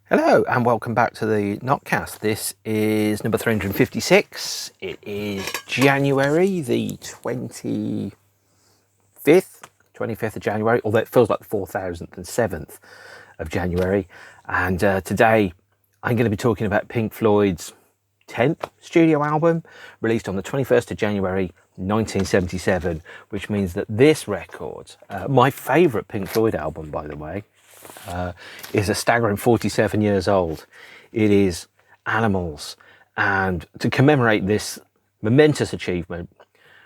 Hello and welcome back to the NOTCAST. This is number 356. It is January the 25th of January, although it feels like the 4007th of January. And today I'm going to be talking about Pink Floyd's 10th studio album, released on the 21st of January 1977, which means that this record, my favourite Pink Floyd album, by the way, is a staggering 47 years old. It is Animals, and to commemorate this momentous achievement,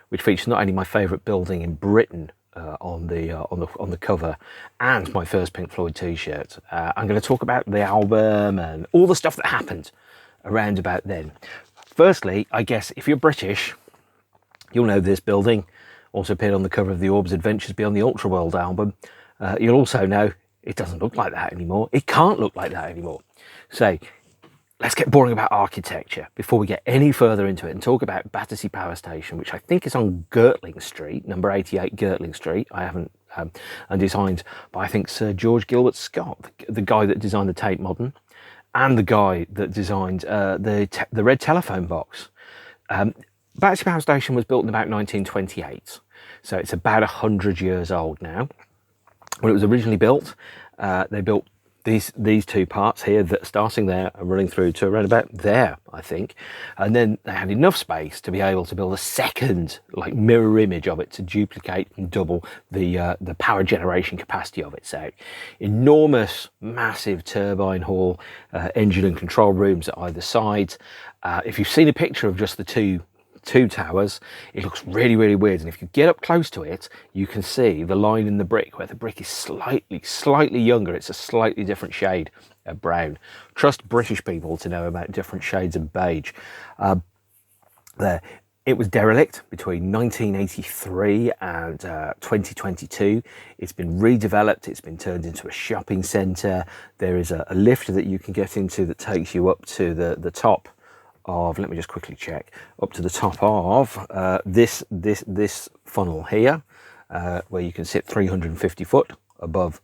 which features not only my favourite building in Britain on the cover and my first Pink Floyd T-shirt, I'm going to talk about the album and all the stuff that happened around about then. Firstly, I guess if you're British, you'll know this building. Also appeared on the cover of the Orb's Adventures Beyond the Ultraworld album. You'll also know it doesn't look like that anymore. It can't look like that anymore. So let's get boring about architecture before we get any further into it and talk about Battersea Power Station, which I think is on Girtling Street, number 88 Girtling Street. I haven't, and designed by, I think, Sir George Gilbert Scott, the guy that designed the Tate Modern and the guy that designed the red telephone box. Battersea Power Station was built in about 1928, so it's about 100 years old now. When it was originally built, they built these two parts here that starting there and running through to around about there, I think. And then they had enough space to be able to build a second, like, mirror image of it to duplicate and double the power generation capacity of it. So enormous, massive turbine hall, engine and control rooms at either side. If you've seen a picture of just the two towers, it looks really, really weird, and if you get up close to it, you can see the line in the brick where the brick is slightly younger. It's a slightly different shade of brown. Trust British people to know about different shades of beige. There, it was derelict between 1983 and 2022. It's been redeveloped. It's been turned into a shopping centre. There is a lift that you can get into that takes you up to the top of, let me just quickly check, up to the top of this funnel here, where you can sit 350 foot above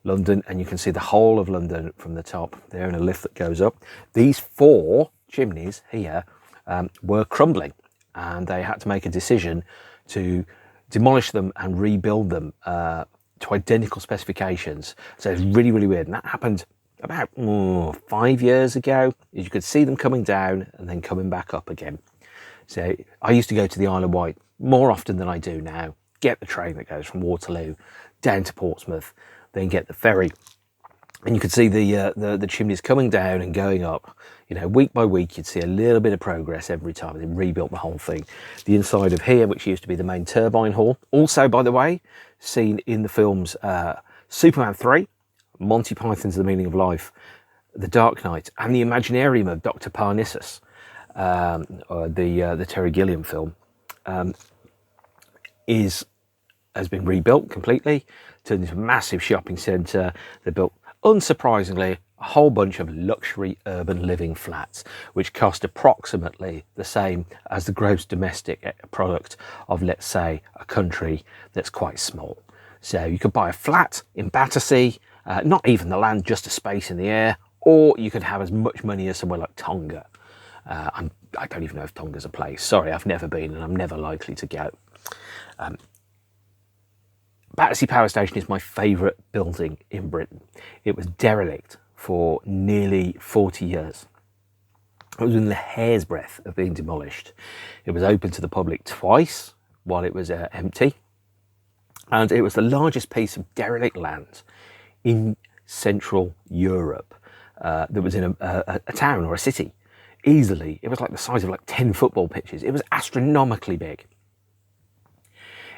London, and you can see the whole of London from the top there in a lift that goes up. These four chimneys here were crumbling, and they had to make a decision to demolish them and rebuild them to identical specifications. So it's really, really weird, and that happened about 5 years ago. You could see them coming down and then coming back up again. So I used to go to the Isle of Wight more often than I do now, get the train that goes from Waterloo down to Portsmouth, then get the ferry, and you could see the chimneys coming down and going up. You know, week by week, you'd see a little bit of progress every time. They rebuilt the whole thing. The inside of here, which used to be the main turbine hall, also, by the way, seen in the films Superman 3, Monty Python's The Meaning of Life, The Dark Knight, and the Imaginarium of Dr. Parnassus, the Terry Gilliam film, has been rebuilt completely, turned into a massive shopping centre. They built, unsurprisingly, a whole bunch of luxury urban living flats, which cost approximately the same as the gross domestic product of, let's say, a country that's quite small. So you could buy a flat in Battersea, not even the land, just a space in the air, or you could have as much money as somewhere like Tonga. I don't even know if Tonga's a place. Sorry, I've never been, and I'm never likely to go. Battersea Power Station is my favourite building in Britain. It was derelict for nearly 40 years. It was within the hair's breadth of being demolished. It was open to the public twice while it was empty, and it was the largest piece of derelict land in Central Europe that was in a town or a city. Easily, it was like the size of like 10 football pitches. It was astronomically big.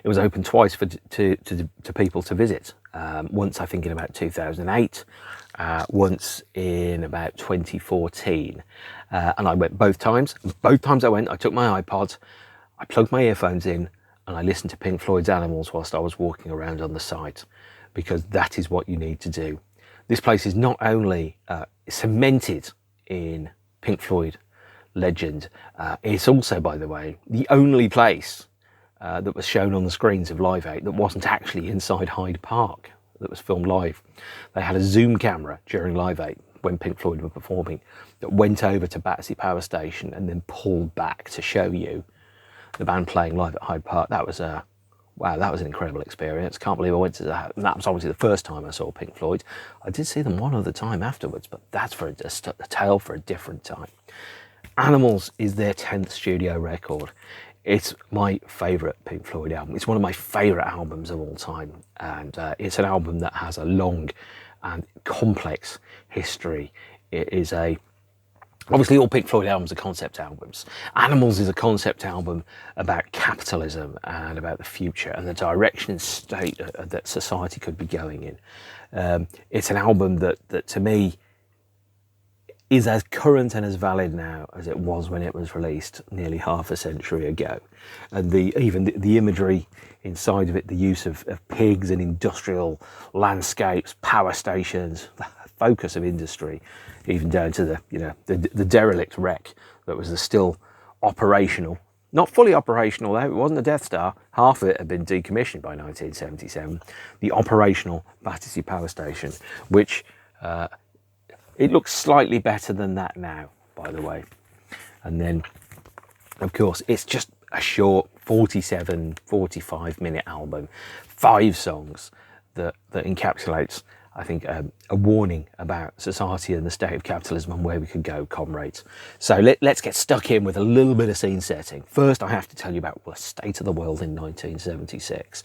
It was open twice to people to visit. Once, I think, in about 2008, once in about 2014, and I went both times. Both times I went, I took my iPod, I plugged my earphones in, and I listened to Pink Floyd's Animals whilst I was walking around on the site, because that is what you need to do. This place is not only cemented in Pink Floyd legend, it's also, by the way, the only place that was shown on the screens of Live 8 that wasn't actually inside Hyde Park, that was filmed live. They had a zoom camera during Live 8. when Pink Floyd were performing, that went over to Battersea Power Station and then pulled back to show you the band playing live at Hyde Park. That was wow, that was an incredible experience. Can't believe I went to that. And that was obviously the first time I saw Pink Floyd. I did see them one other time afterwards, but that's for a tale for a different time. Animals is their 10th studio record. It's my favourite Pink Floyd album. It's one of my favourite albums of all time. And it's an album that has a long and complex history. It is obviously all Pink Floyd albums are concept albums. Animals is a concept album about capitalism and about the future and the direction and state that society could be going in. It's an album that to me is as current and as valid now as it was when it was released nearly half a century ago. And even the imagery inside of it, the use of pigs and industrial landscapes, power stations, the focus of industry, even down to the derelict wreck that was still operational. Not fully operational though, it wasn't the Death Star. Half of it had been decommissioned by 1977. The operational Battersea Power Station, which it looks slightly better than that now, by the way. And then, of course, it's just a short 47, 45-minute album, 5 songs that encapsulates, I think, a warning about society and the state of capitalism and where we could go, comrades. So let's get stuck in with a little bit of scene setting. First, I have to tell you about the state of the world in 1976.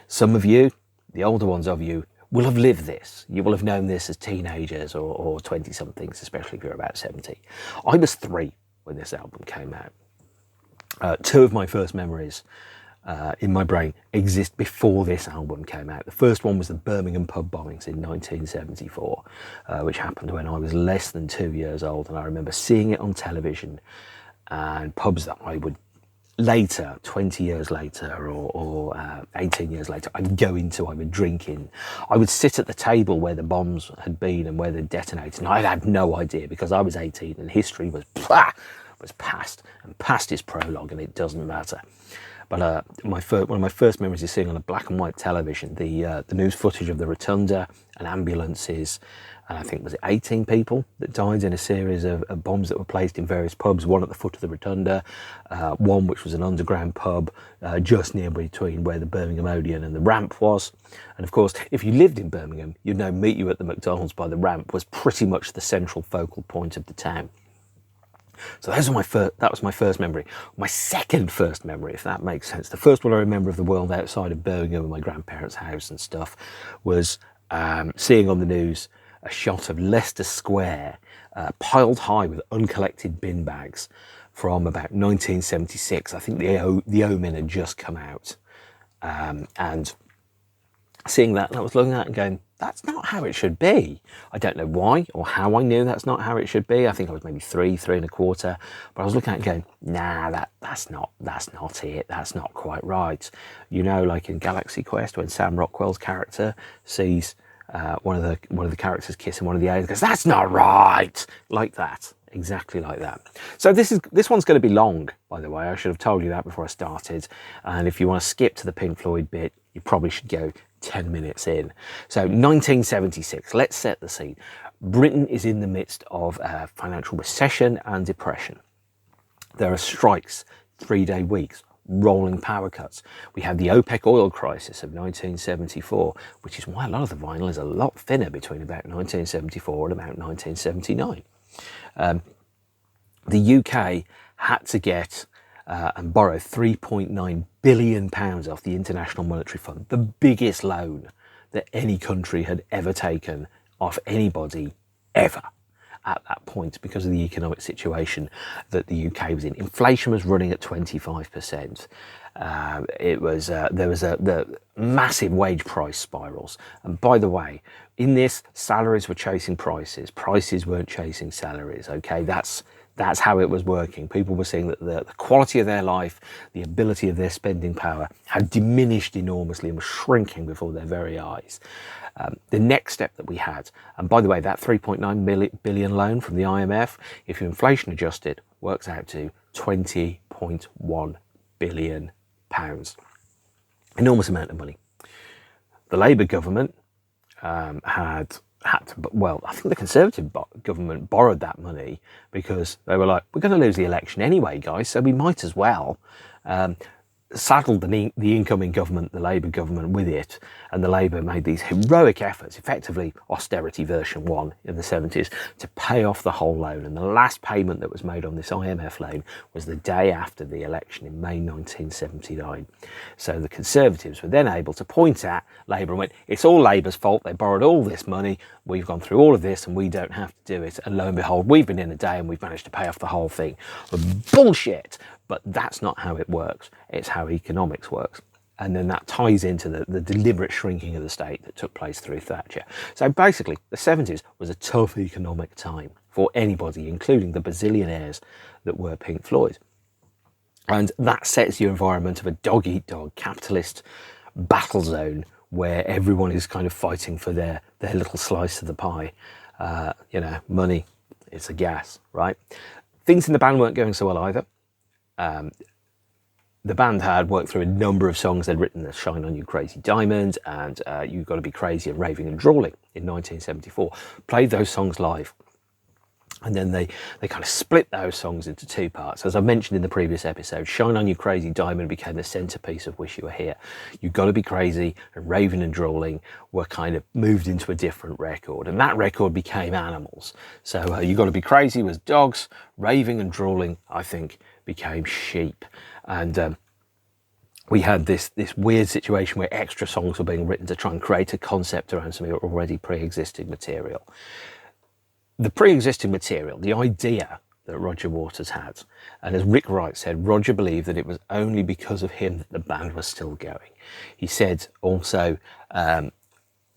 Some of you, the older ones of you, will have lived this. You will have known this as teenagers or 20-somethings, especially if you're about 70. I was 3 when this album came out. 2 of my first memories in my brain exist before this album came out. The first one was the Birmingham pub bombings in 1974, which happened when I was less than 2 years old, and I remember seeing it on television, and pubs that I would later, 20 years later or 18 years later, I'd go into, I would drink in. I would sit at the table where the bombs had been and where they detonated, and I had no idea because I was 18 and history was past, and past is prologue and it doesn't matter. But one of my first memories is seeing on a black and white television the news footage of the rotunda and ambulances, and I think was it 18 people that died in a series of bombs that were placed in various pubs, one at the foot of the rotunda, one which was an underground pub just near between where the Birmingham Odeon and the ramp was. And of course, if you lived in Birmingham, you'd know Meet You at the McDonald's by the ramp was pretty much the central focal point of the town. So that was my first memory. My second first memory, if that makes sense. The first one I remember of the world outside of Birmingham and my grandparents' house and stuff was seeing on the news a shot of Leicester Square piled high with uncollected bin bags from about 1976. I think the Omen had just come out. And seeing that, I was looking at it and going, that's not how it should be. I don't know why or how I knew that's not how it should be. I think I was maybe 3 and a quarter, but I was looking at it and going, nah, that's not it. That's not quite right. You know, like in Galaxy Quest, when Sam Rockwell's character sees one of the characters kissing one of the aliens, goes, that's not right. Like that, exactly like that. So this one's going to be long, by the way. I should have told you that before I started. And if you want to skip to the Pink Floyd bit, you probably should go 10 minutes in. So 1976, let's set the scene. Britain is in the midst of financial recession and depression. There are strikes, 3-day weeks, rolling power cuts. We have the OPEC oil crisis of 1974, which is why a lot of the vinyl is a lot thinner between about 1974 and about 1979. The UK had to get and borrow £3.9 billion off the International Monetary Fund, the biggest loan that any country had ever taken off anybody ever at that point, because of the economic situation that the UK was in. Inflation was running at 25%. There was the massive wage price spirals. And by the way, in this, salaries were chasing prices. Prices weren't chasing salaries. Okay, that's how it was working. People were seeing that the quality of their life, the ability of their spending power had diminished enormously and was shrinking before their very eyes. The next step that we had, and by the way, that 3.9 billion loan from the IMF, if you inflation adjust it, works out to 20.1 billion pounds. Enormous amount of money. The Labour government had had to, well, I think the Conservative government borrowed that money because they were like, we're going to lose the election anyway, guys, so we might as well saddled the incoming government, the Labour government, with it, and the Labour made these heroic efforts, effectively austerity version 1 in the 70s, to pay off the whole loan. And the last payment that was made on this IMF loan was the day after the election in May 1979. So the Conservatives were then able to point at Labour and went, it's all Labour's fault, they borrowed all this money, we've gone through all of this and we don't have to do it. And lo and behold, we've been in a day and we've managed to pay off the whole thing. Bullshit! But that's not how it works. It's how economics works. And then that ties into the deliberate shrinking of the state that took place through Thatcher. So basically, the 70s was a tough economic time for anybody, including the bazillionaires that were Pink Floyd. And that sets your environment of a dog-eat-dog capitalist battle zone where everyone is kind of fighting for their little slice of the pie. Money, it's a gas, right? Things in the band weren't going so well either. The band had worked through a number of songs they'd written, the Shine On You Crazy Diamond and You've Got to Be Crazy and Raving and Drawling in 1974. Played those songs live. And then they kind of split those songs into two parts. As I mentioned in the previous episode, Shine On You Crazy Diamond became the centerpiece of Wish You Were Here. You've Got to Be Crazy and Raving and Drawling were kind of moved into a different record. And that record became Animals. So You've Got to Be Crazy was dogs, Raving and Drawling, I think, became sheep. And we had this weird situation where extra songs were being written to try and create a concept around some already pre-existing material. The pre-existing material, the idea that Roger Waters had, and as Rick Wright said, Roger believed that it was only because of him that the band was still going. He said also,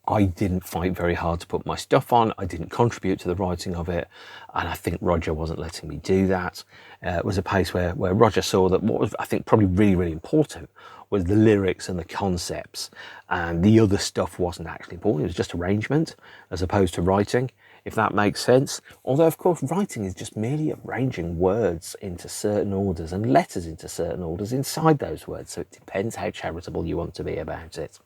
I didn't fight very hard to put my stuff on, I didn't contribute to the writing of it, and I think Roger wasn't letting me do that. It was a place where Roger saw that what was, I think, probably really, really important was the lyrics and the concepts, and the other stuff wasn't actually important. It was just arrangement as opposed to writing, if that makes sense. Although, of course, writing is just merely arranging words into certain orders and letters into certain orders inside those words. So it depends how charitable you want to be about it.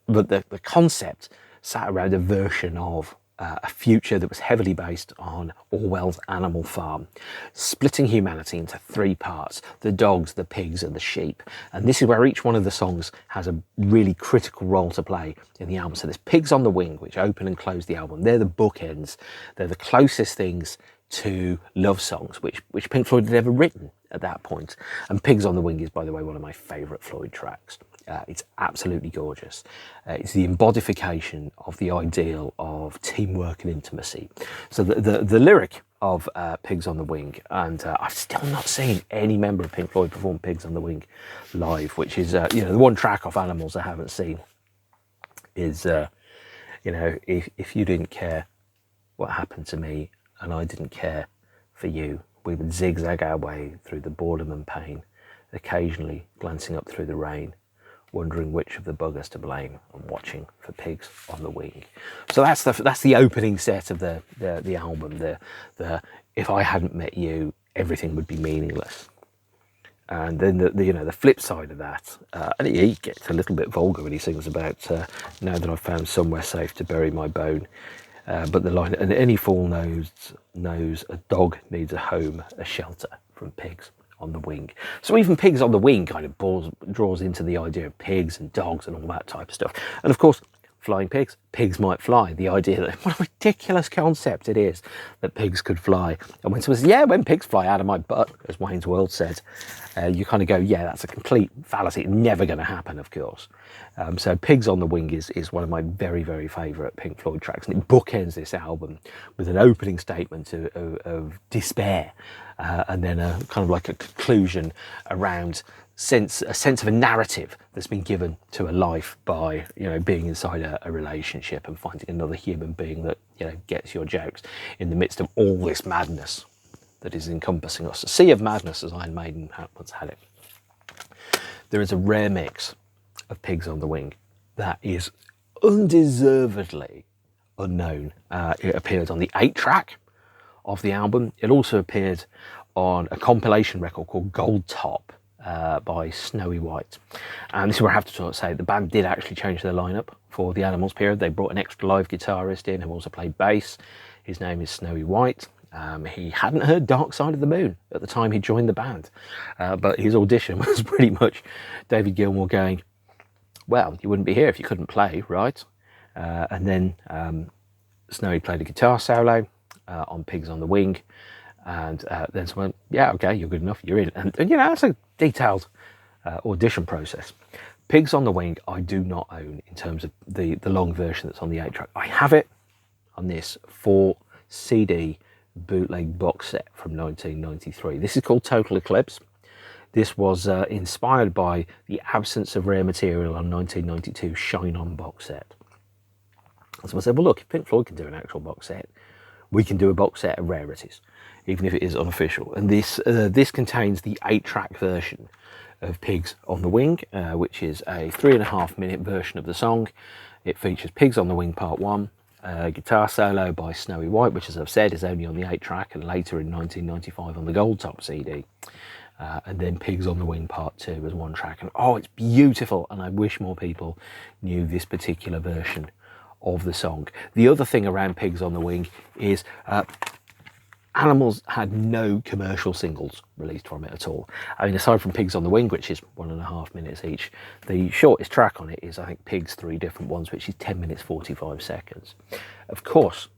But the concept sat around a version of a future that was heavily based on Orwell's Animal Farm, splitting humanity into three parts: the dogs, the pigs and the sheep. And this is where each one of the songs has a really critical role to play in the album. So there's Pigs on the Wing, which open and close the album. They're the bookends. They're the closest things to love songs, which Pink Floyd had ever written at that point. And Pigs on the Wing is, by the way, one of my favourite Floyd tracks. It's absolutely gorgeous. It's the embodification of the ideal of teamwork and intimacy. So the lyric of Pigs on the Wing, and I've still not seen any member of Pink Floyd perform Pigs on the Wing live, which is, the one track off Animals I haven't seen is, if you didn't care what happened to me and I didn't care for you, we would zigzag our way through the boredom and pain, occasionally glancing up through the rain, wondering which of the buggers to blame and watching for pigs on the wing. So that's the opening set of the album. The if I hadn't met you, everything would be meaningless. And then the flip side of that, and he gets a little bit vulgar when he sings about now that I've found somewhere safe to bury my bone. But the line, and any fool knows a dog needs a home, a shelter from pigs on the wing. So even Pigs on the Wing kind of draws into the idea of pigs and dogs and all that type of stuff. And of course, flying pigs, pigs might fly. The idea that, what a ridiculous concept it is that pigs could fly. And when someone says, when pigs fly out of my butt, as Wayne's World said, you kind of go, that's a complete fallacy. Never going to happen, of course. So Pigs on the Wing is one of my very, very favourite Pink Floyd tracks. And it bookends this album with an opening statement of despair, and then a kind of like a conclusion around a sense of a narrative that's been given to a life by being inside a relationship and finding another human being that gets your jokes in the midst of all this madness that is encompassing us. A sea of madness, as Iron Maiden once had it. There is a rare mix of Pigs on the Wing that is undeservedly unknown. It appeared on the 8-track of the album. It also appeared on a compilation record called Gold Top, by Snowy White. And this is where I have to sort of say the band did actually change their lineup for the Animals period. They brought an extra live guitarist in who also played bass. His name is Snowy White. He hadn't heard Dark Side of the Moon at the time he joined the band, but his audition was pretty much David Gilmour going, well, you wouldn't be here if you couldn't play, right? And then Snowy played a guitar solo on Pigs on the Wing, and then someone, yeah, okay, you're good enough, you're in. And you know, that's a detailed audition process. Pigs on the Wing I do not own in terms of the long version that's on the 8-track. I have it on this 4 CD bootleg box set from 1993. This is called Total Eclipse. This was inspired by the absence of rare material on 1992 Shine On box set. So I said, well, look, if Pink Floyd can do an actual box set, we can do a box set of rarities, even if it is unofficial. And this contains the 8-track version of Pigs on the Wing, which is a 3.5-minute version of the song. It features Pigs on the Wing Part 1, a guitar solo by Snowy White, which, as I've said, is only on the 8-track, and later in 1995 on the Gold Top CD. And then Pigs on the Wing Part 2 as 1 track. And oh, it's beautiful, and I wish more people knew this particular version of the song. The other thing around Pigs on the Wing is Animals had no commercial singles released from it at all. I mean, aside from Pigs on the Wing, which is 1.5 minutes each, the shortest track on it is, I think, Pigs 3 different ones, which is 10 minutes 45 seconds. Of course,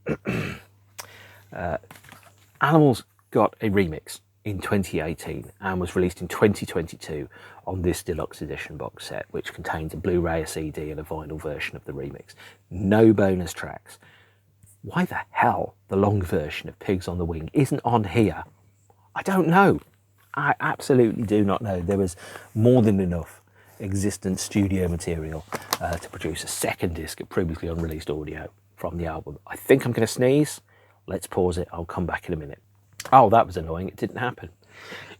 Animals got a remix in 2018 and was released in 2022 on this deluxe edition box set, which contains a Blu-ray, a CD and a vinyl version of the remix. No bonus tracks. Why the hell the long version of Pigs on the Wing isn't on here, I don't know. I absolutely do not know. There was more than enough existent studio material to produce a second disc of previously unreleased audio from the album. I think I'm going to sneeze. Let's pause it. I'll come back in a minute. Oh, that was annoying. It didn't happen.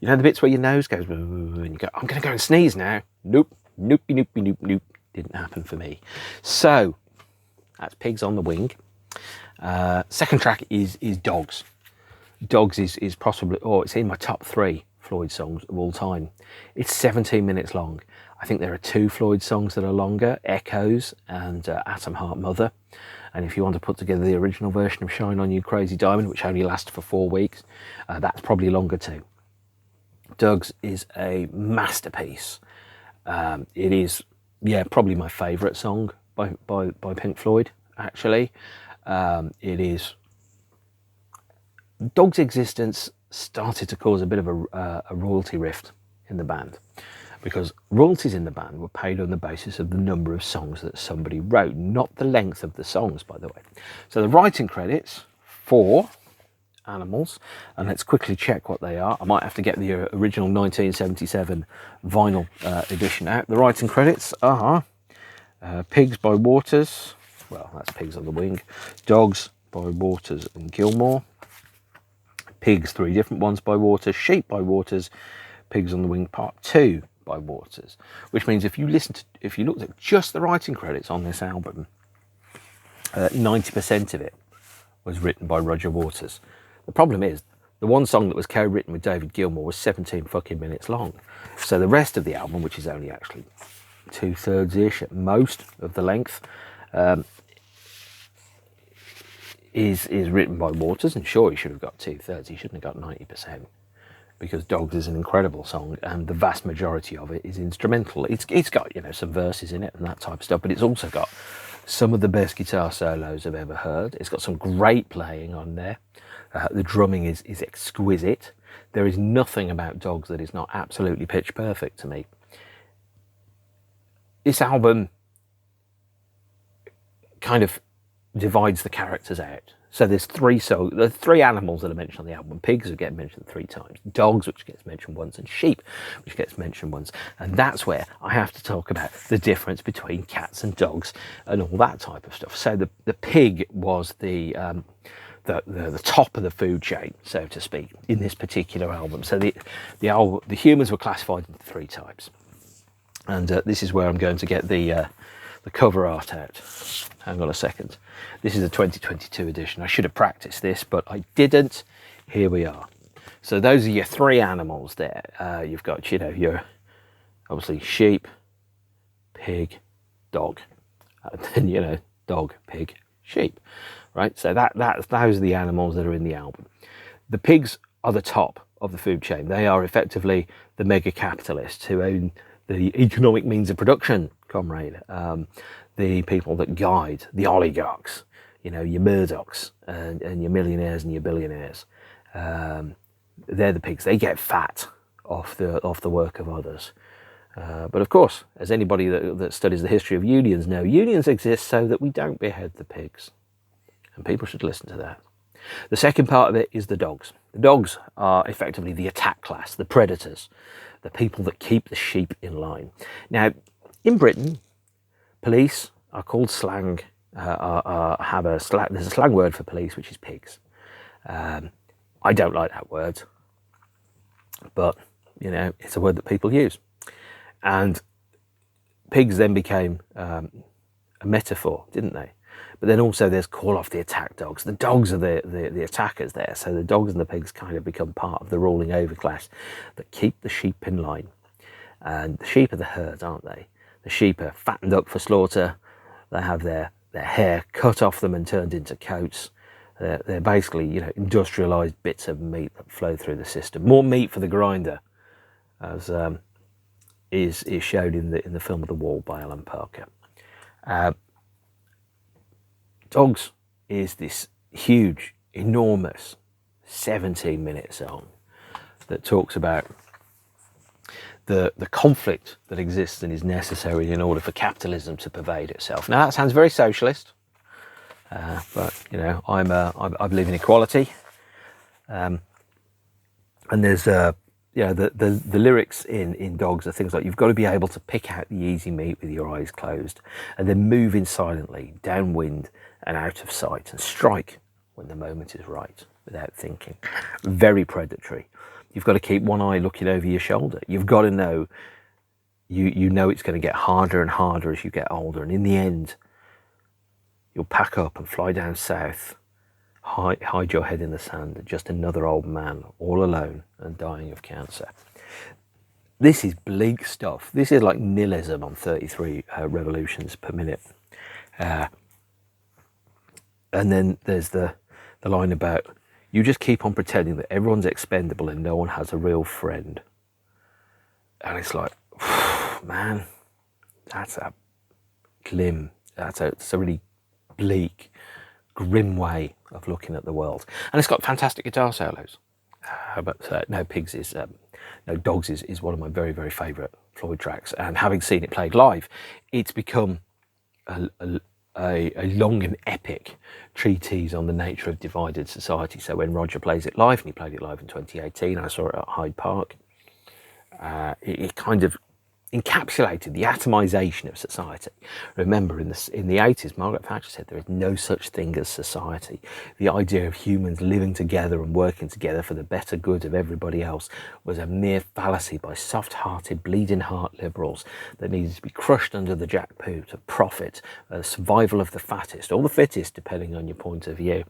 You know the bits where your nose goes and you go, I'm going to go and sneeze now. Nope. Nope, nope, nope, nope. Didn't happen for me. So that's Pigs on the Wing. Second track is Dogs. Dogs is possibly, it's in my top 3 Floyd songs of all time. It's 17 minutes long. I think there are 2 Floyd songs that are longer, Echoes and Atom Heart Mother. And if you want to put together the original version of Shine On You Crazy Diamond, which only lasted for 4 weeks, that's probably longer too. Dogs is a masterpiece. It is, yeah, probably my favourite song by Pink Floyd, actually. It is. Dogs' existence started to cause a bit of a royalty rift in the band, because royalties in the band were paid on the basis of the number of songs that somebody wrote, not the length of the songs, by the way. So the writing credits for Animals, and let's quickly check what they are. I might have to get the original 1977 vinyl edition out. The writing credits are Pigs by Waters, well, that's Pigs on the Wing. Dogs by Waters and Gilmour. Pigs, 3 different ones by Waters. Sheep by Waters. Pigs on the Wing Part 2 by Waters. Which means if you looked at just the writing credits on this album, 90% of it was written by Roger Waters. The problem is, the one song that was co-written with David Gilmour was 17 fucking minutes long. So the rest of the album, which is only actually 2/3-ish at most of the length, is written by Waters, and sure, he should have got 2/3. He shouldn't have got 90%, because Dogs is an incredible song, and the vast majority of it is instrumental. It's got, you know, some verses in it and that type of stuff, but it's also got some of the best guitar solos I've ever heard. It's got some great playing on there. The drumming is exquisite. There is nothing about Dogs that is not absolutely pitch perfect to me. This album kind of divides the characters out. So there's 3 animals that are mentioned on the album. Pigs, who get mentioned 3 times. Dogs, which gets mentioned once. And sheep, which gets mentioned once. And that's where I have to talk about the difference between cats and dogs and all that type of stuff. So the pig was the top of the food chain, so to speak, in this particular album. So the humans were classified into 3 types. And this is where I'm going to get the cover art out. Hang on a second. This is a 2022 edition. I should have practiced this, but I didn't. Here we are. So those are your 3 animals there. You've got, you know, obviously sheep, pig, dog, and then, you know, dog, pig, sheep, right? So those are the animals that are in the album. The pigs are the top of the food chain. They are effectively the mega capitalists who own the economic means of production, comrade. The people that guide the oligarchs, you know, your Murdochs and your millionaires and your billionaires. They're the pigs. They get fat off the work of others. But of course, as anybody that studies the history of unions know, unions exist so that we don't behead the pigs. And people should listen to that. The second part of it is the dogs. The dogs are effectively the attack class, the predators, the people that keep the sheep in line. Now, in Britain, police are called slang, there's a slang word for police, which is pigs. I don't like that word, but, you know, it's a word that people use. And pigs then became a metaphor, didn't they? But then also there's call off the attack dogs. The dogs are the attackers there. So the dogs and the pigs kind of become part of the ruling overclass that keep the sheep in line. And the sheep are the herd, aren't they? The sheep are fattened up for slaughter. They have their hair cut off them and turned into coats. They're basically, you know, industrialized bits of meat that flow through the system. More meat for the grinder, as is showed in the film of The Wall by Alan Parker. Dogs is this huge, enormous 17-minute song that talks about the conflict that exists and is necessary in order for capitalism to pervade itself. Now that sounds very socialist, but you know, I believe in equality, and there's you know, the lyrics in Dogs are things like, you've got to be able to pick out the easy meat with your eyes closed, and then move in silently, downwind and out of sight, and strike when the moment is right, without thinking. Very predatory. You've got to keep one eye looking over your shoulder. You've got to know, you know it's going to get harder and harder as you get older, and in the end, you'll pack up and fly down south, hide your head in the sand, just another old man, all alone and dying of cancer. This is bleak stuff. This is like nihilism on 33 revolutions per minute. And then there's the line about, you just keep on pretending that everyone's expendable and no one has a real friend. And it's like, man, that's a glim. It's a really bleak, grim way of looking at the world. And it's got fantastic guitar solos. But no, Dogs is one of my very, very favourite Floyd tracks. And having seen it played live, it's become a long and epic treatise on the nature of divided society. So when Roger plays it live, and he played it live in 2018, I saw it at Hyde Park, it kind of encapsulated the atomization of society. Remember, in the 80s, Margaret Thatcher said there is no such thing as society. The idea of humans living together and working together for the better good of everybody else was a mere fallacy by soft-hearted, bleeding-heart liberals that needed to be crushed under the jackboot of profit, survival of the fattest, or the fittest, depending on your point of view.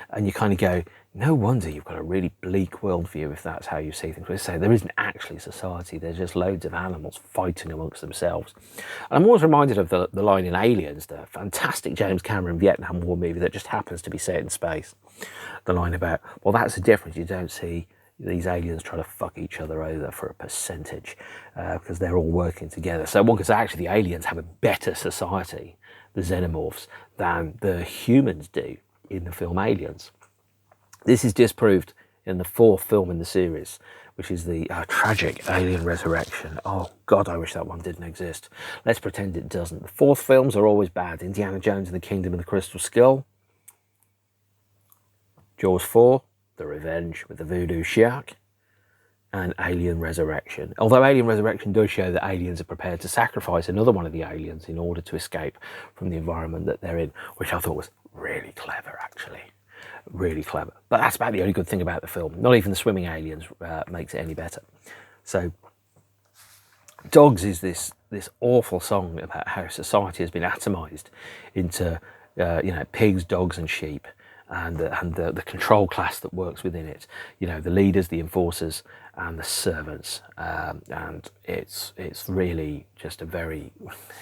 And you kind of go, no wonder you've got a really bleak worldview if that's how you see things. We say there isn't actually society, there's just loads of animals fighting amongst themselves. And I'm always reminded of the line in Aliens, the fantastic James Cameron Vietnam War movie that just happens to be set in space. The line about, well, that's the difference. You don't see these aliens try to fuck each other over for a percentage because they're all working together. So one could say actually the aliens have a better society, the xenomorphs, than the humans do in the film Aliens. This is disproved in the fourth film in the series, which is the tragic Alien Resurrection. Oh, God, I wish that one didn't exist. Let's pretend it doesn't. The fourth films are always bad. Indiana Jones and the Kingdom of the Crystal Skull. Jaws 4, The Revenge with the Voodoo Shark. And Alien Resurrection. Although Alien Resurrection does show that aliens are prepared to sacrifice another one of the aliens in order to escape from the environment that they're in, which I thought was really clever, actually. Really clever. But that's about the only good thing about the film. Not even the swimming aliens makes it any better. So Dogs is this awful song about how society has been atomized into pigs, dogs and sheep, and the control class that works within it. You know, the leaders, the enforcers, and the servants. And it's really just a very,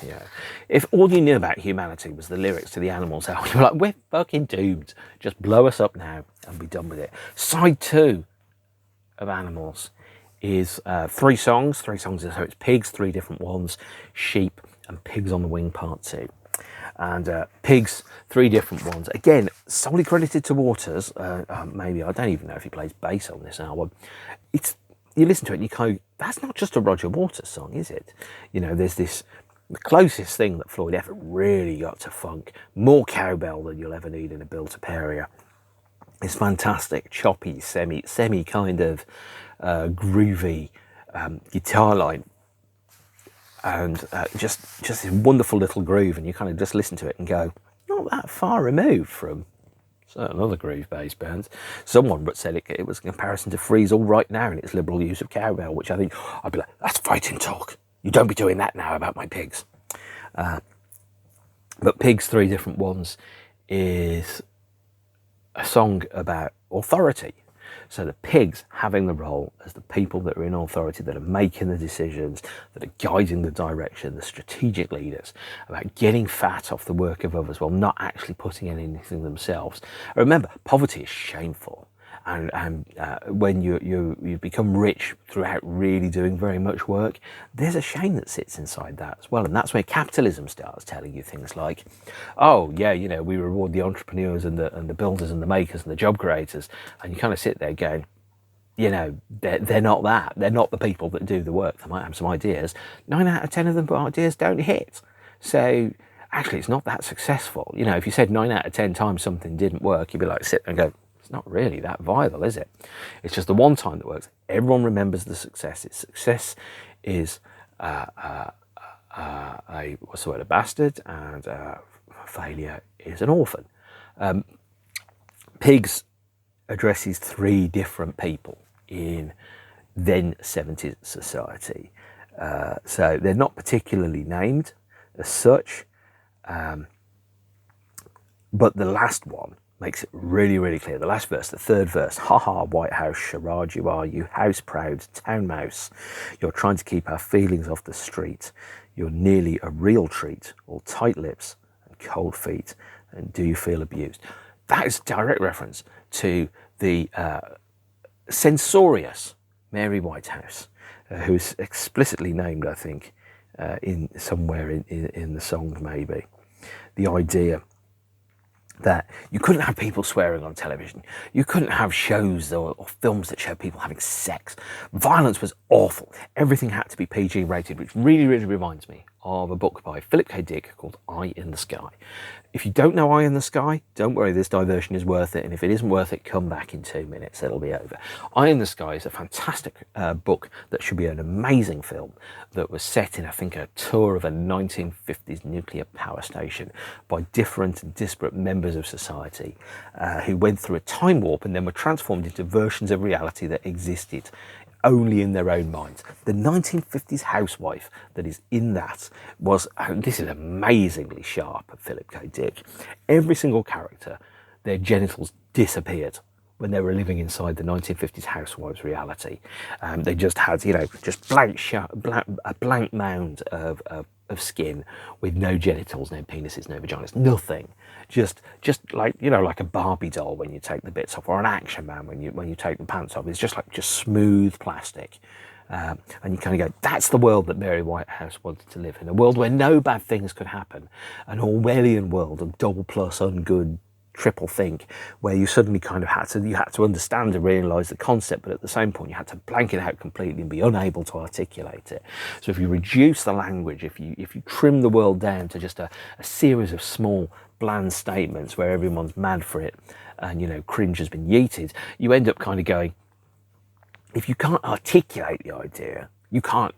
you know, if all you knew about humanity was the lyrics to the Animals album, you're like, we're fucking doomed. Just blow us up now and be done with it. Side 2 of Animals is 3 songs. 3 songs, so it's Pigs, 3 different ones, Sheep, and Pigs on the Wing Part 2. And Pigs, 3 different ones. Again, solely credited to Waters. Maybe, I don't even know if he plays bass on this album. You listen to it and you go, that's not just a Roger Waters song, is it? You know, there's this, the closest thing that Floyd ever really got to funk, more cowbell than you'll ever need in a built-up area. It's fantastic, choppy, semi kind of groovy guitar line. And just this wonderful little groove, and you kind of just listen to it and go, not that far removed from certain other groove bass bands. Someone said it was a comparison to Freeze All Right Now in its liberal use of cowbell, which I think I'd be like, that's fighting talk. You don't be doing that now about my pigs. But Pigs, 3 different ones is a song about authority. So the pigs having the role as the people that are in authority, that are making the decisions, that are guiding the direction, the strategic leaders, about getting fat off the work of others while not actually putting in anything themselves. Remember, poverty is shameful. And when you become rich without really doing very much work, there's a shame that sits inside that as well. And that's where capitalism starts telling you things like, oh yeah, you know, we reward the entrepreneurs and the builders and the makers and the job creators. And you kind of sit there going, you know, they're not that. They're not the people that do the work. They might have some ideas. 9 out of 10 of them ideas don't hit. So actually, it's not that successful. You know, if you said 9 out of 10 times something didn't work, you'd be like, sit there and go, it's not really that vital, is it? It's just the one time that works. Everyone remembers the success. Its success is a bastard, and failure is an orphan. Pigs addresses 3 different people in then 70s society. So they're not particularly named as such, but the last one makes it really, really clear. The last verse, the 3rd verse, ha, White House, charade you are, you house-proud town mouse. You're trying to keep our feelings off the street. You're nearly a real treat, all tight lips and cold feet. And do you feel abused? That is a direct reference to the censorious Mary Whitehouse, who's explicitly named, I think, in somewhere in the song maybe. The idea that you couldn't have people swearing on television. You couldn't have shows or films that show people having sex. Violence was awful. Everything had to be PG rated, which really, really reminds me of a book by Philip K. Dick called Eye in the Sky. If you don't know Eye in the Sky, don't worry, this diversion is worth it. And if it isn't worth it, come back in 2 minutes, it'll be over. Eye in the Sky is a fantastic book that should be an amazing film that was set in, I think, a tour of a 1950s nuclear power station by different and disparate members of society who went through a time warp and then were transformed into versions of reality that existed only in their own minds. The 1950s housewife that is in that was, and this is amazingly sharp of Philip K. Dick, every single character, their genitals disappeared when they were living inside the 1950s housewives reality. They just had, you know, just a blank mound of skin with no genitals, no penises, no vaginas, nothing. Just like, you know, like a Barbie doll when you take the bits off, or an Action Man when you take the pants off. It's just smooth plastic. And you kind of go, that's the world that Mary Whitehouse wanted to live in, a world where no bad things could happen, an Orwellian world of double plus ungood triple think, where you suddenly kind of had to understand and realise the concept, but at the same point you had to blank it out completely and be unable to articulate it. So if you reduce the language, if you trim the world down to just a series of small bland statements where everyone's mad for it and, you know, cringe has been yeeted, you end up kind of going, if you can't articulate the idea, you can't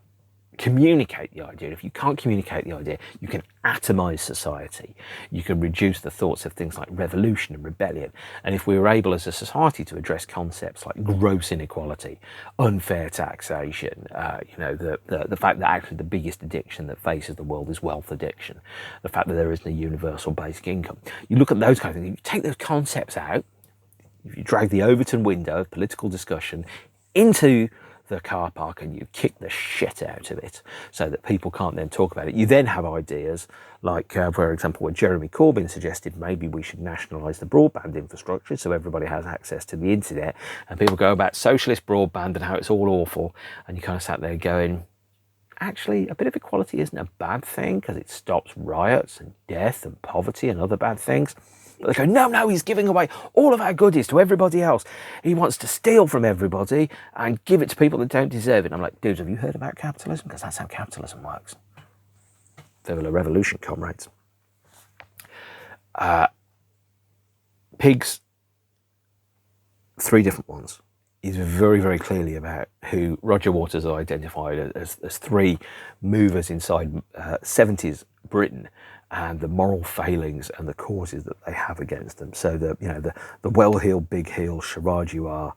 communicate the idea. If you can't communicate the idea, you can atomize society. You can reduce the thoughts of things like revolution and rebellion. And if we were able as a society to address concepts like gross inequality, unfair taxation, the fact that actually the biggest addiction that faces the world is wealth addiction, the fact that there isn't a universal basic income. You look at those kind of things, you take those concepts out, if you drag the Overton window of political discussion into the car park and you kick the shit out of it so that people can't then talk about it. You then have ideas like, for example, what Jeremy Corbyn suggested, maybe we should nationalise the broadband infrastructure so everybody has access to the internet, and people go about socialist broadband and how it's all awful, and you kind of sat there going, actually, a bit of equality isn't a bad thing because it stops riots and death and poverty and other bad things. But they go, no, he's giving away all of our goodies to everybody else. He wants to steal from everybody and give it to people that don't deserve it. I'm like, dudes, have you heard about capitalism? Because that's how capitalism works. Civil revolution, comrades. Pigs, 3 different ones, is very, very clearly about who Roger Waters identified as 3 movers inside 70s Britain, and the moral failings and the causes that they have against them. So the well-heeled, big-heeled charade you are,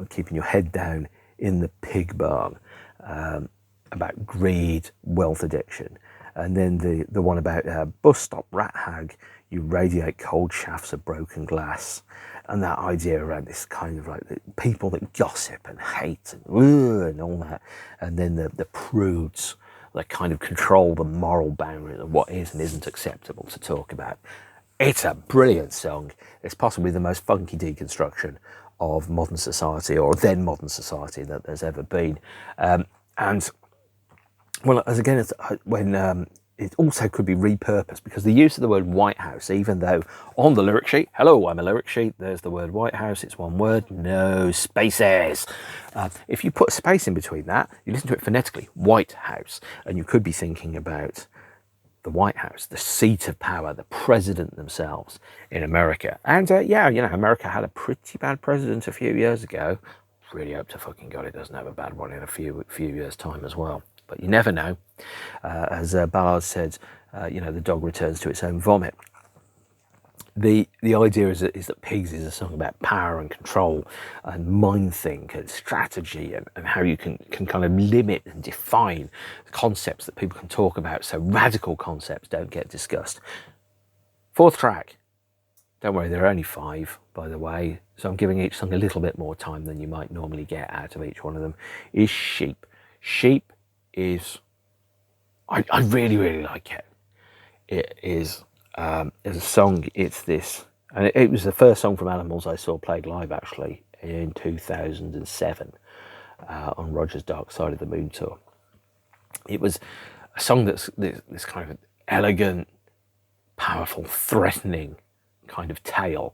keeping your head down in the pig barn, about greed, wealth addiction, and then the one about bus stop rat hag, you radiate cold shafts of broken glass, and that idea around this kind of like the people that gossip and hate and all that, and then the prudes that kind of control the moral boundaries of what is and isn't acceptable to talk about. It's a brilliant song. It's possibly the most funky deconstruction of modern society, or then modern society, that there's ever been. And well, as again, it's when it also could be repurposed, because the use of the word White House, even though on the lyric sheet, hello, I'm a lyric sheet, there's the word White House, it's one word, no spaces. If you put a space in between that, you listen to it phonetically, White House, and you could be thinking about the White House, the seat of power, the president themselves in America. And America had a pretty bad president a few years ago. Really hope to fucking God it doesn't have a bad one in a few years' time as well. But you never know. As Ballard said, the dog returns to its own vomit. The idea is that Pigs is a song about power and control and mind think and strategy, and how you can kind of limit and define concepts that people can talk about so radical concepts don't get discussed. 4th track. Don't worry, there are only 5, by the way, so I'm giving each song a little bit more time than you might normally get out of each one of them, is Sheep. Sheep is, I really, really like it. It is a song, it's this, and it was the first song from Animals I saw played live actually in 2007 on Roger's Dark Side of the Moon tour. It was a song that's this kind of elegant, powerful, threatening kind of tale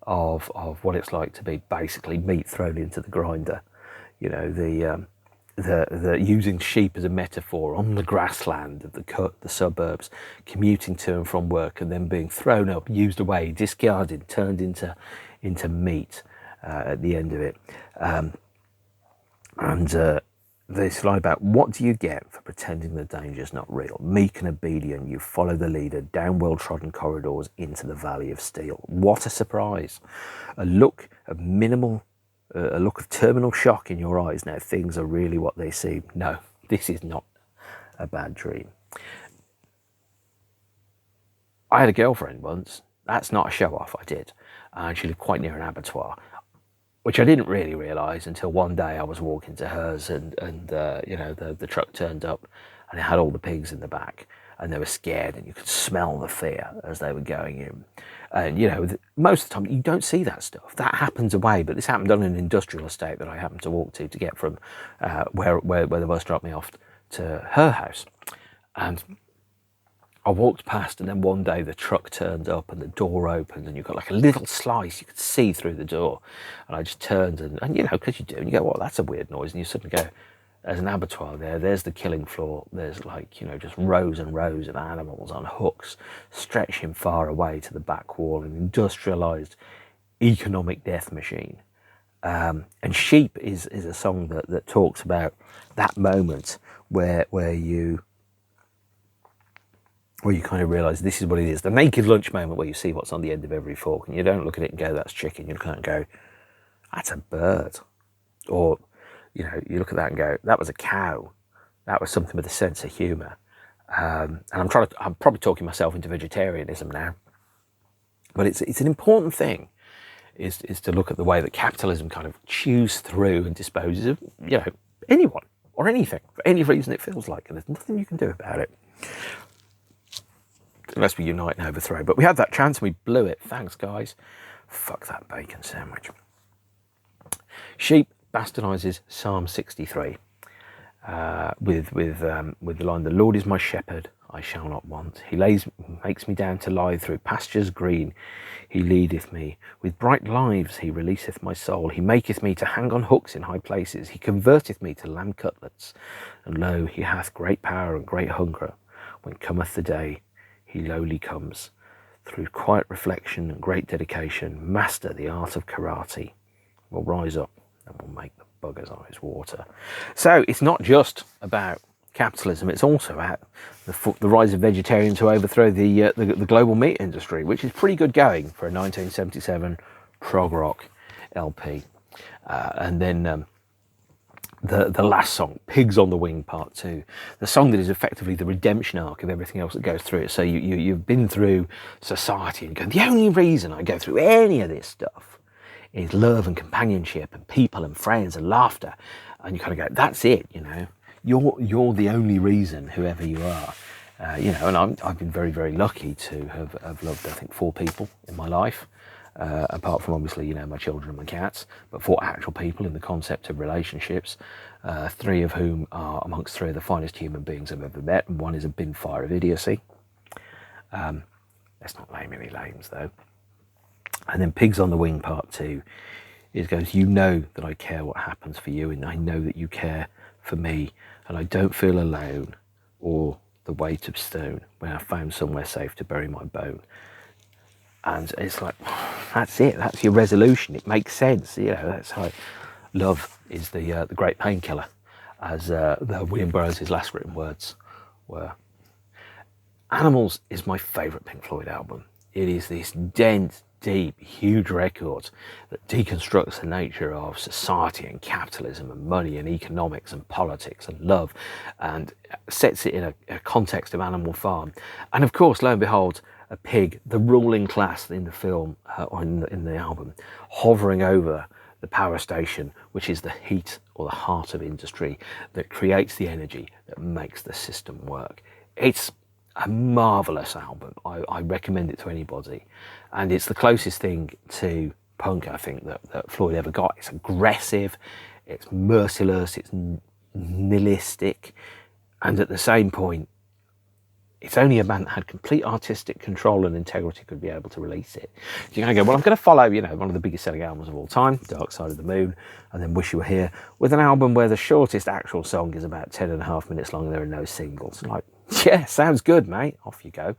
of what it's like to be basically meat thrown into the grinder. The using sheep as a metaphor on the grassland of the suburbs, commuting to and from work, and then being thrown up, used away, discarded, turned into meat at the end of it. This line about, what do you get for pretending the danger's not real? Meek and obedient, you follow the leader down well-trodden corridors into the valley of steel. What a surprise. A look of terminal shock in your eyes. Now things are really what they seem. No, this is not a bad dream. I had a girlfriend once. That's not a show off, I did. And she lived quite near an abattoir, which I didn't really realise until one day I was walking to hers, and the truck turned up and it had all the pigs in the back, and they were scared, and you could smell the fear as they were going in. And most of the time you don't see that stuff. That happens away, but this happened on an industrial estate that I happened to walk to get from where the bus dropped me off to her house. And I walked past, and then one day the truck turned up and the door opened, and you've got like a little slice you could see through the door. And I just turned and because you do, and you go, well, that's a weird noise. And you suddenly go, there's an abattoir there, there's the killing floor, there's just rows and rows of animals on hooks stretching far away to the back wall, an industrialised economic death machine. And Sheep is a song that talks about that moment where you kind of realise this is what it is. The naked lunch moment where you see what's on the end of every fork and you don't look at it and go, that's chicken. You look at it and go, that's a bird. Or, you look at that and go, that was a cow. That was something with a sense of humour. And I'm probably talking myself into vegetarianism now. But it's an important thing is to look at the way that capitalism kind of chews through and disposes of, anyone or anything for any reason it feels like. And there's nothing you can do about it. Unless we unite and overthrow. But we had that chance and we blew it. Thanks, guys. Fuck that bacon sandwich. Sheep bastardises Psalm 63 with the line, "The Lord is my shepherd, I shall not want. He makes me down to lie through pastures green. He leadeth me. With bright lives he releaseth my soul. He maketh me to hang on hooks in high places. He converteth me to lamb cutlets. And lo, he hath great power and great hunger. When cometh the day, he lowly comes. Through quiet reflection and great dedication, master the art of karate. We'll rise up and we'll make the bugger's eyes water." So it's not just about capitalism, it's also about the rise of vegetarians who overthrow the global meat industry, which is pretty good going for a 1977 prog rock LP. And then the last song, Pigs on the Wing Part 2, the song that is effectively the redemption arc of everything else that goes through it. So you've been through society and go, the only reason I go through any of this stuff is love and companionship and people and friends and laughter. And you kind of go, that's it, you're the only reason, whoever you are. And I've been very, very lucky to have loved, I think, 4 people in my life. Apart from obviously, my children and my cats, but 4 actual people in the concept of relationships, 3 of whom are amongst 3 of the finest human beings I've ever met, and 1 is a bin fire of idiocy. Let's not name any names though. And then Pigs on the Wing Part 2, it goes, "You know that I care what happens for you, and I know that you care for me, and I don't feel alone or the weight of stone when I've found somewhere safe to bury my bone." And it's like, that's it. That's your resolution. It makes sense. That's how love is the great painkiller, as William Burroughs' last written words were. Animals is my favourite Pink Floyd album. It is this dense, deep, huge record that deconstructs the nature of society and capitalism and money and economics and politics and love, and sets it in a context of Animal Farm. And of course, lo and behold, a pig, the ruling class in the film, or in the album, hovering over the power station, which is the heat or the heart of industry that creates the energy that makes the system work. It's a marvellous album. I recommend it to anybody. And it's the closest thing to punk, I think, that Floyd ever got. It's aggressive, it's merciless, it's nihilistic, and at the same point, it's only a band that had complete artistic control and integrity could be able to release it. You're going to go, well, I'm going to follow, one of the biggest selling albums of all time, Dark Side of the Moon, and then Wish You Were Here, with an album where the shortest actual song is about 10.5 minutes long and there are no singles. Like, yeah, sounds good, mate. Off you go.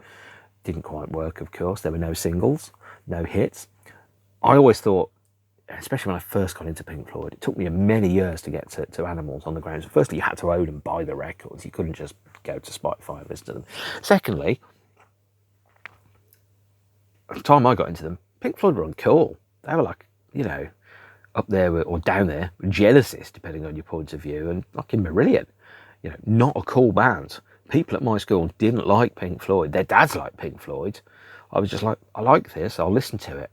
Didn't quite work, of course. There were no singles, no hits. I always thought, especially when I first got into Pink Floyd, it took me many years to get to Animals on the grounds. Firstly, you had to own and buy the records. You couldn't just go to Spotify and listen to them. Secondly, at the time I got into them, Pink Floyd were uncool. They were like, up there or down there with Genesis, depending on your point of view, and fucking Marillion. Not a cool band. People at my school didn't like Pink Floyd. Their dads liked Pink Floyd. I was just like, I like this, I'll listen to it.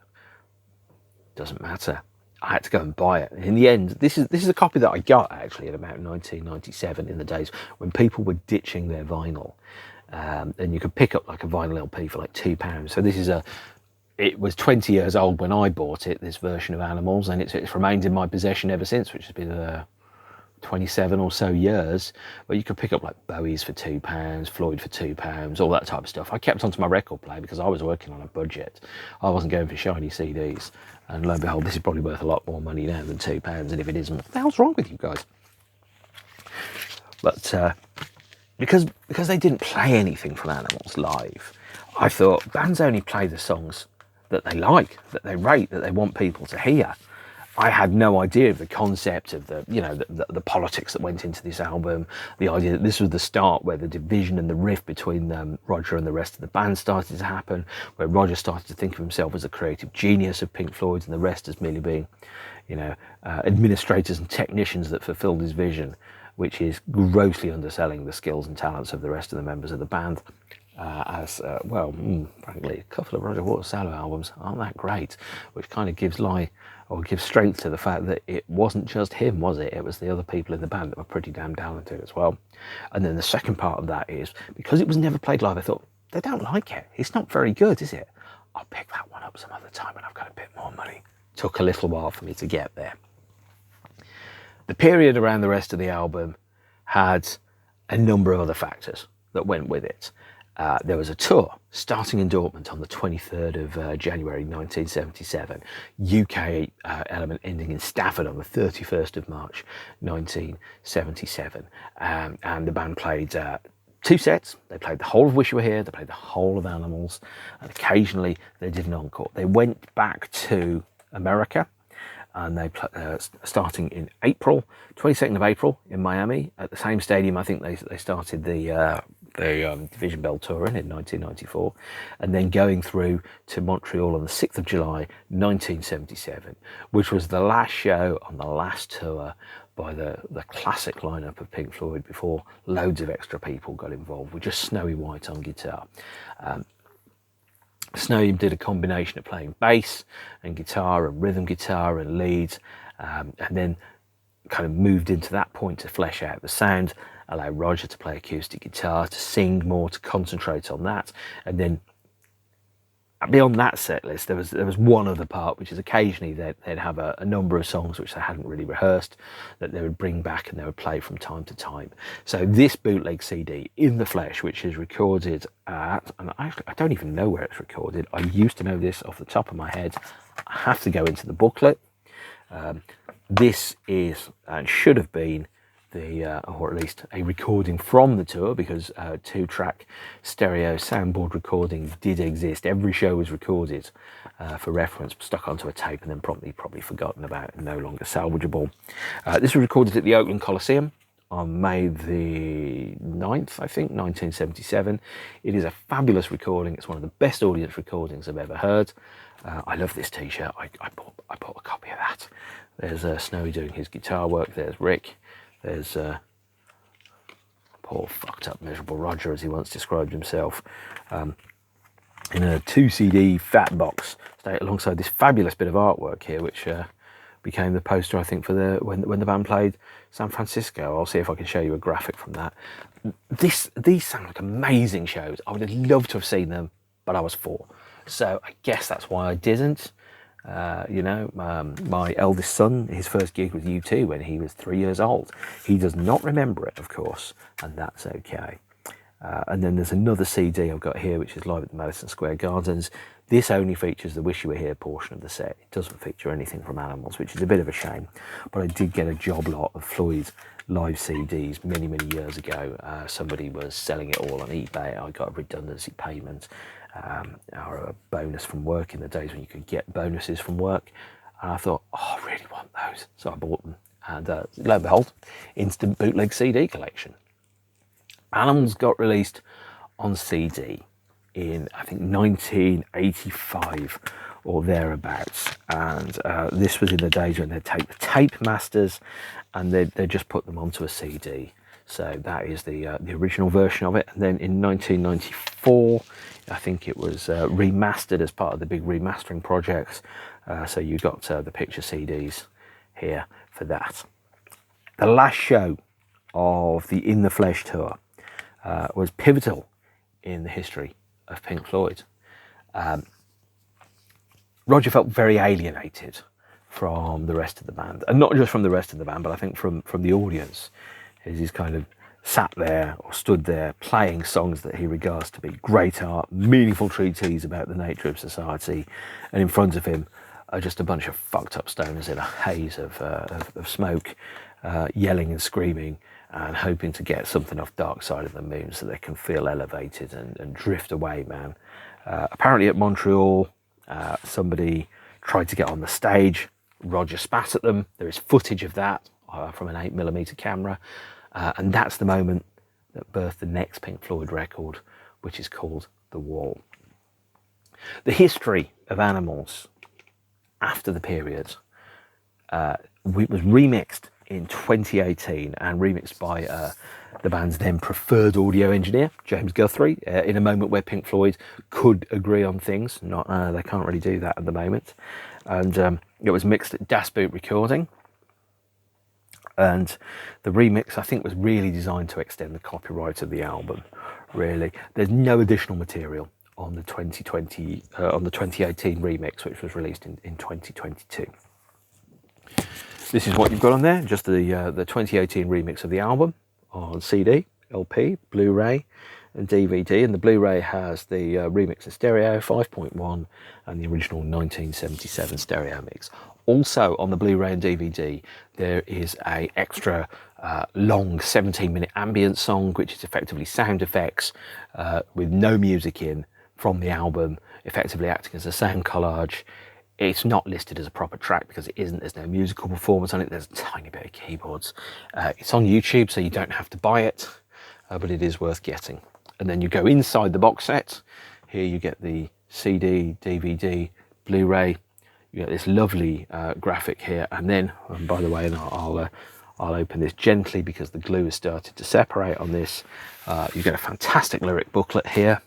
Doesn't matter. I had to go and buy it. In the end, this is a copy that I got actually in about 1997, in the days when people were ditching their vinyl, and you could pick up like a vinyl LP for like £2. So it was 20 years old when I bought it, this version of Animals, and it's remained in my possession ever since, which has been 27 or so years. But you could pick up like Bowie's for £2, Floyd for £2, all that type of stuff. I kept onto my record player because I was working on a budget. I wasn't going for shiny CDs. And lo and behold, this is probably worth a lot more money now than £2. And if it isn't, what the hell's wrong with you guys? But because they didn't play anything from Animals live, I thought bands only play the songs that they like, that they rate, that they want people to hear. I had no idea of the concept of the politics that went into this album, the idea that this was the start where the division and the rift between Roger and the rest of the band started to happen, where Roger started to think of himself as a creative genius of Pink Floyd and the rest as merely being, administrators and technicians that fulfilled his vision, which is grossly underselling the skills and talents of the rest of the members of the band. Frankly, a couple of Roger Waters solo albums aren't that great, which kind of gives strength to the fact that it wasn't just him, was it? It was the other people in the band that were pretty damn talented as well. And then the second part of that is, because it was never played live, I thought, they don't like it. It's not very good, is it? I'll pick that one up some other time when I've got a bit more money. Took a little while for me to get there. The period around the rest of the album had a number of other factors that went with it. There was a tour starting in Dortmund on the 23rd of January 1977, UK element ending in Stafford on the 31st of March 1977, and the band played 2 sets. They played the whole of Wish You Were Here, they played the whole of Animals, and occasionally they did an encore. They went back to America, and they starting in April, 22nd of April in Miami, at the same stadium I think they started the Division Bell tour in 1994, and then going through to Montreal on the 6th of July 1977, which was the last show on the last tour by the classic lineup of Pink Floyd before loads of extra people got involved with just Snowy White on guitar. Snowy did a combination of playing bass and guitar and rhythm guitar and leads, and then kind of moved into that point to flesh out the sound, allow Roger to play acoustic guitar, to sing more, to concentrate on that. And then beyond that set list, there was one other part, which is occasionally they'd have a number of songs which they hadn't really rehearsed that they would bring back and they would play from time to time. So this bootleg CD, In the Flesh, which is recorded at, and I don't even know where it's recorded. I used to know this off the top of my head. I have to go into the booklet. This is, and should have been, or at least a recording from the tour, because 2-track stereo soundboard recording did exist. Every show was recorded for reference, stuck onto a tape, and then probably forgotten about and no longer salvageable. This was recorded at the Oakland Coliseum on May the 9th, I think, 1977. It is a fabulous recording. It's one of the best audience recordings I've ever heard. I love this t-shirt. I bought a copy of that. There's Snowy doing his guitar work. There's Rick. There's poor fucked up miserable Roger, as he once described himself, in a 2 CD fat box, alongside this fabulous bit of artwork here, which became the poster, I think, for when the band played San Francisco. I'll see if I can show you a graphic from that. These sound like amazing shows. I would have loved to have seen them, but I was 4, so I guess that's why I didn't. My eldest son, his first gig was U2 when he was 3 years old. He does not remember it, of course, and that's okay. And then there's another CD I've got here, which is live at the Madison Square Gardens. This only features the Wish You Were Here portion of the set. It doesn't feature anything from Animals, which is a bit of a shame. But I did get a job lot of Floyd live CDs many years ago. Somebody was selling it all on eBay. I got a redundancy payment, or a bonus from work in the days when you could get bonuses from work. And I thought, I really want those. So I bought them. And lo and behold, instant bootleg CD collection. Animals got released on CD in, I think, 1985 or thereabouts. And this was in the days when they'd take the tape masters and they'd just put them onto a CD. So that is the original version of it. And then in 1994, I think it was remastered as part of the big remastering projects. So you got the picture CDs here for that. The last show of the In the Flesh tour was pivotal in the history of Pink Floyd. Roger felt very alienated from the rest of the band, and not just from the rest of the band, but I think from the audience, as he's kind of sat there or stood there playing songs that he regards to be great art, meaningful treatises about the nature of society, and in front of him are just a bunch of fucked up stoners in a haze of smoke, yelling and screaming and hoping to get something off Dark Side of the Moon so they can feel elevated and drift away, man. Apparently at Montreal, somebody tried to get on the stage. Roger spat at them. There is footage of that from an 8mm camera, and that's the moment that birthed the next Pink Floyd record, which is called The Wall. The history of Animals after the period was remixed in 2018 and remixed by the band's then preferred audio engineer, James Guthrie, in a moment where Pink Floyd could agree on things. They can't really do that at the moment. And it was mixed at Das Boot Recording. And the remix, I think, was really designed to extend the copyright of the album, really. There's no additional material on the 2018 remix, which was released in 2022. This is what you've got on there, just the 2018 remix of the album on CD, LP, Blu-ray and DVD. And the Blu-ray has the remix in stereo, 5.1, and the original 1977 stereo mix. Also on the Blu-ray and DVD, there is a extra long 17-minute ambient song, which is effectively sound effects with no music in from the album, effectively acting as a sound collage. It's not listed as a proper track because it isn't. There's no musical performance on it. There's a tiny bit of keyboards. It's on YouTube, so you don't have to buy it, but it is worth getting. And then you go inside the box set. Here you get the CD, DVD, Blu-ray. You get this lovely graphic here. And then, by the way, and I'll open this gently because the glue has started to separate on this. You get a fantastic lyric booklet here.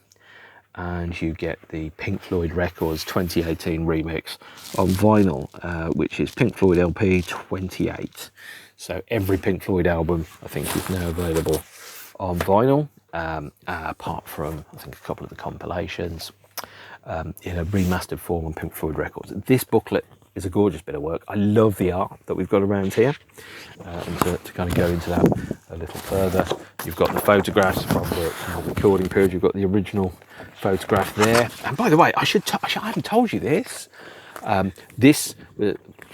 And you get the Pink Floyd Records 2018 remix on vinyl, which is Pink Floyd LP 28. So every Pink Floyd album, I think, is now available on vinyl, apart from, I think, a couple of the compilations in a remastered form on Pink Floyd Records. This booklet is a gorgeous bit of work. I love the art that we've got around here. And to kind of go into that a little further, you've got the photographs from the recording period. You've got the original photograph there. And by the way, I haven't told you this. This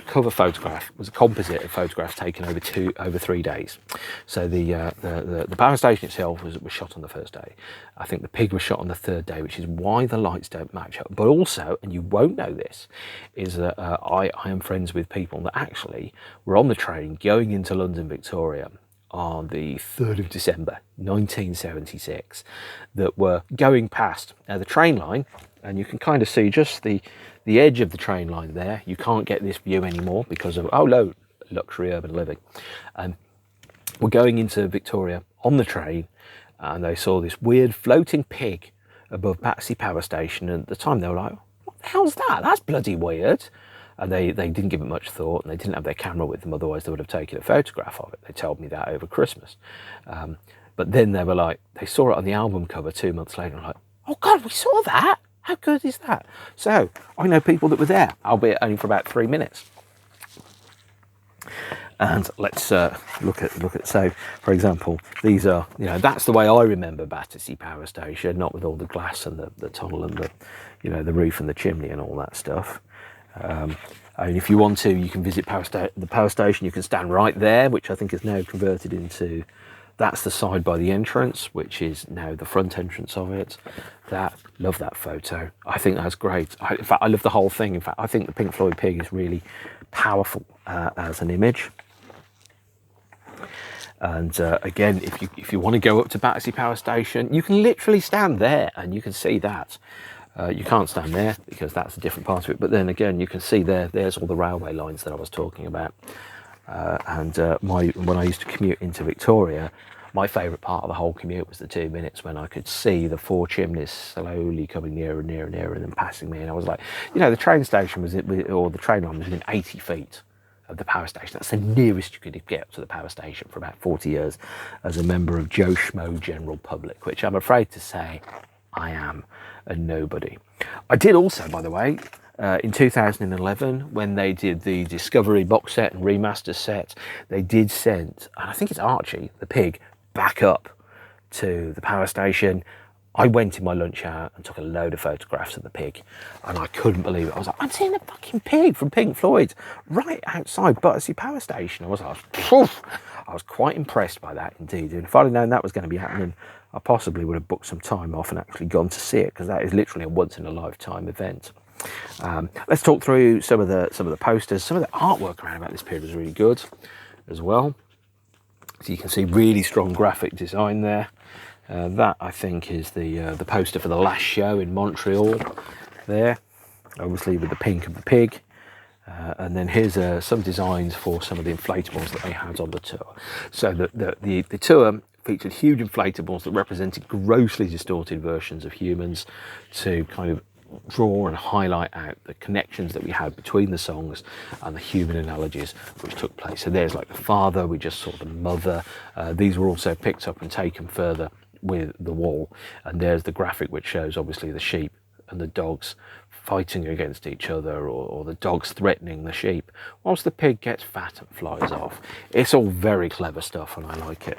cover photograph was a composite of photographs taken over 3 days. So the power station itself was shot on the first day. I think the pig was shot on the third day, which is why the lights don't match up. But also, and you won't know this, is that I am friends with people that actually were on the train going into London Victoria on the 3rd of December 1976 that were going past the train line, and you can kind of see just the edge of the train line there. You can't get this view anymore because of luxury urban living. We're going into Victoria on the train, and they saw this weird floating pig above Battersea Power Station, and at the time they were like, what the hell's that? That's bloody weird. And they didn't give it much thought, and they didn't have their camera with them, otherwise they would have taken a photograph of it. They told me that over Christmas. But then they were like, they saw it on the album cover 2 months later, and like, oh God, we saw that? How good is that? So I know people that were there, albeit only for about 3 minutes. And let's look at. So, for example, these are, that's the way I remember Battersea Power Station, not with all the glass and the tunnel and the roof and the chimney and all that stuff. And if you want to, you can visit the power station. You can stand right there, which I think is now converted into. That's the side by the entrance, which is now the front entrance of it. Love that photo. I think that's great. In fact, I love the whole thing. In fact, I think the Pink Floyd pig is really powerful as an image. And again, if you want to go up to Battersea Power Station, you can literally stand there and you can see that. You can't stand there because that's a different part of it. But then again, you can see there's all the railway lines that I was talking about. When I used to commute into Victoria, my favourite part of the whole commute was the 2 minutes when I could see the four chimneys slowly coming nearer and nearer and nearer and then passing me. And I was like, the train station or the train line was within 80 feet of the power station. That's the nearest you could get to the power station for about 40 years as a member of Joe Schmo General Public, which I'm afraid to say I am a nobody. I did also, by the way, in 2011, when they did the Discovery box set and remaster set, they did send, and I think it's Archie, the pig, back up to the power station. I went in my lunch hour and took a load of photographs of the pig, and I couldn't believe it. I was like, I'm seeing a fucking pig from Pink Floyd right outside Battersea Power Station. I was quite impressed by that indeed. And if I'd have known that was going to be happening, I possibly would have booked some time off and actually gone to see it, because that is literally a once in a lifetime event. Let's talk through some of the posters. Some of the artwork around about this period was really good as well. So you can see really strong graphic design there. That I think is the poster for the last show in Montreal there, obviously with the pink of the pig. And then here's some designs for some of the inflatables that they had on the tour. So the tour featured huge inflatables that represented grossly distorted versions of humans to kind of draw and highlight out the connections that we had between the songs and the human analogies which took place. So there's like the father, we just saw the mother. These were also picked up and taken further with the wall. And there's the graphic which shows obviously the sheep and the dogs fighting against each other, or the dogs threatening the sheep whilst the pig gets fat and flies off. It's all very clever stuff and I like it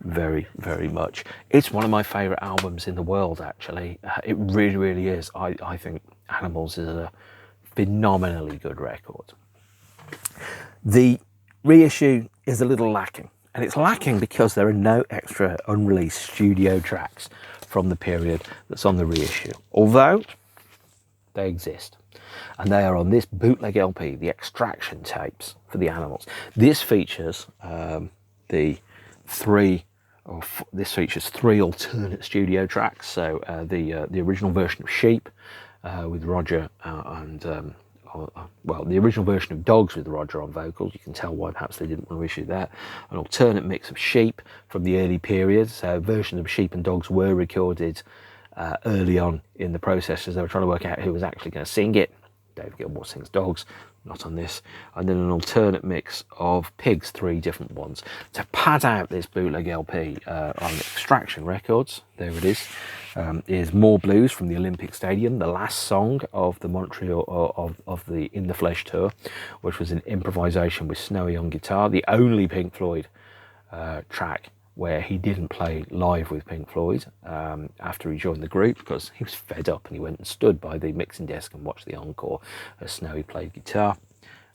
very, very much. It's one of my favourite albums in the world, actually. It really, really is. I think Animals is a phenomenally good record. The reissue is a little lacking, and it's lacking because there are no extra unreleased studio tracks from the period that's on the reissue, although they exist. And they are on this bootleg LP, the Extraction tapes for the Animals. This features this features three alternate studio tracks. So the original version of Sheep with Roger the original version of Dogs with Roger on vocals. You can tell why perhaps they didn't want to issue that. An alternate mix of Sheep from the early period. So versions of Sheep and Dogs were recorded early on in the process as they were trying to work out who was actually going to sing it. David Gilmour sings Dogs, not on this. And then an alternate mix of Pigs, three different ones. To pad out this bootleg LP on Extraction Records, there it is More Blues from the Olympic Stadium, the last song of the Montreal of the In the Flesh tour, which was an improvisation with Snowy on guitar, the only Pink Floyd track where he didn't play live with Pink Floyd after he joined the group, because he was fed up and he went and stood by the mixing desk and watched the encore as Snowy played guitar.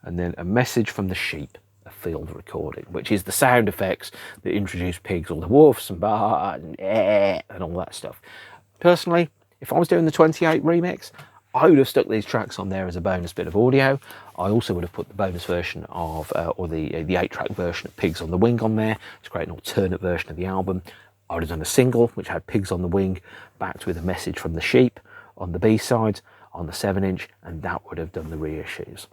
And then A Message from the Sheep, a field recording, which is the sound effects that introduce pigs, all the woofs and bah and all that stuff. Personally, if I was doing the 28 remix, I would have stuck these tracks on there as a bonus bit of audio. I also would have put the bonus version of, or the 8-track version of Pigs on the Wing on there to create an alternate version of the album. I would have done a single which had Pigs on the Wing backed with A Message from the Sheep on the B-side, on the 7-inch, and that would have done the reissues.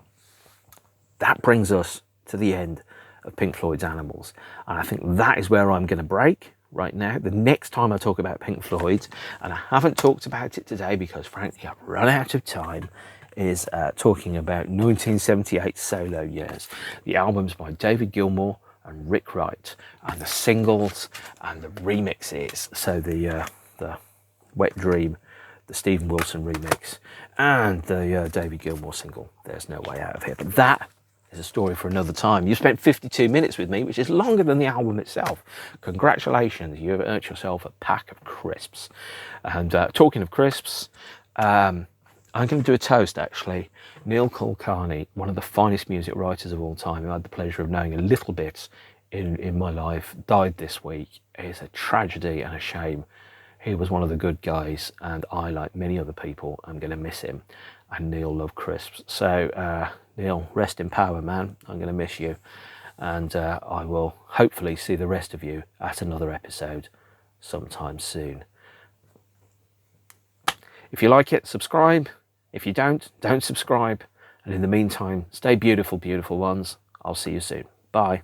That brings us to the end of Pink Floyd's Animals, and I think that is where I'm going to break right now. The next time I talk about Pink Floyd, and I haven't talked about it today because frankly I've run out of time, is talking about 1978 solo years, the albums by David Gilmour and Rick Wright, and the singles and the remixes. So the Wet Dream, the Stephen Wilson remix, and the David Gilmour single, There's No Way Out of Here. But that is a story for another time. You spent 52 minutes with me, which is longer than the album itself. Congratulations, you have earned yourself a pack of crisps. And talking of crisps, I'm going to do a toast, actually. Neil Kulkarni, one of the finest music writers of all time, who I had the pleasure of knowing a little bit in my life, died this week. It's a tragedy and a shame. He was one of the good guys, and I, like many other people, am going to miss him. And Neil loved crisps. So, Neil, rest in power, man. I'm going to miss you. And I will hopefully see the rest of you at another episode sometime soon. If you like it, subscribe. If you don't subscribe. And in the meantime, stay beautiful, beautiful ones. I'll see you soon. Bye.